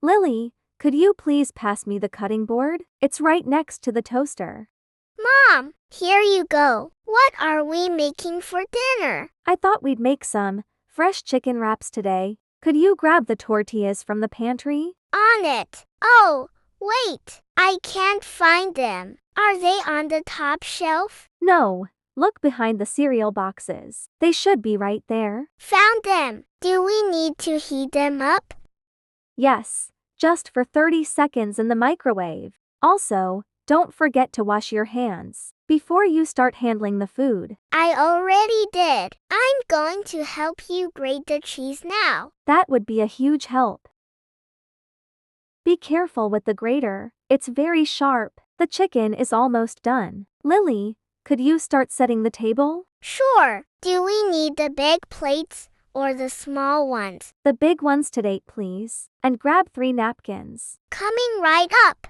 Lily, could you please pass me the cutting board? It's right next to the toaster. Mom, here you go. What are we making for dinner? I thought we'd make some fresh chicken wraps today. Could you grab the tortillas from the pantry? On it. Oh, wait. I can't find them. Are they on the top shelf? No. Look behind the cereal boxes. They should be right there. Found them. Do we need to heat them up? Yes, just for 30 seconds in the microwave. Also, don't forget to wash your hands before you start handling the food. I already did. I'm going to help you grate the cheese now. That would be a huge help. Be careful with the grater. It's very sharp. The chicken is almost done. Lily, could you start setting the table? Sure. Do we need the big plates or the small ones? The big ones today, please. And grab 3 napkins. Coming right up.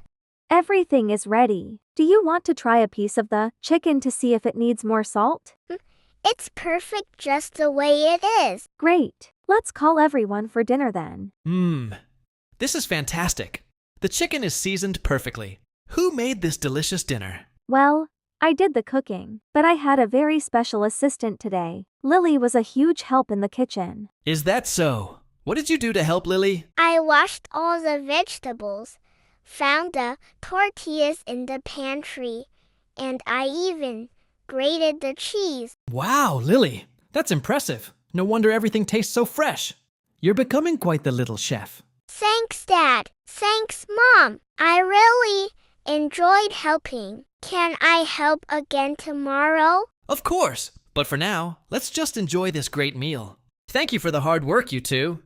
Everything is ready. Do you want to try a piece of the chicken to see if it needs more salt? It's perfect just the way it is. Great. Let's call everyone for dinner then. This is fantastic. The chicken is seasoned perfectly. Who made this delicious dinner? Well, I did the cooking, but I had a very special assistant today. Lily was a huge help in the kitchen. Is that so? What did you do to help Lily? I washed all the vegetables, found the tortillas in the pantry, and I even grated the cheese. Wow, Lily, that's impressive. No wonder everything tastes so fresh. You're becoming quite the little chef. Thanks, Dad. Thanks, Mom. I really enjoyed helping. Can I help again tomorrow? Of course, but for now, let's just enjoy this great meal. Thank you for the hard work, you two.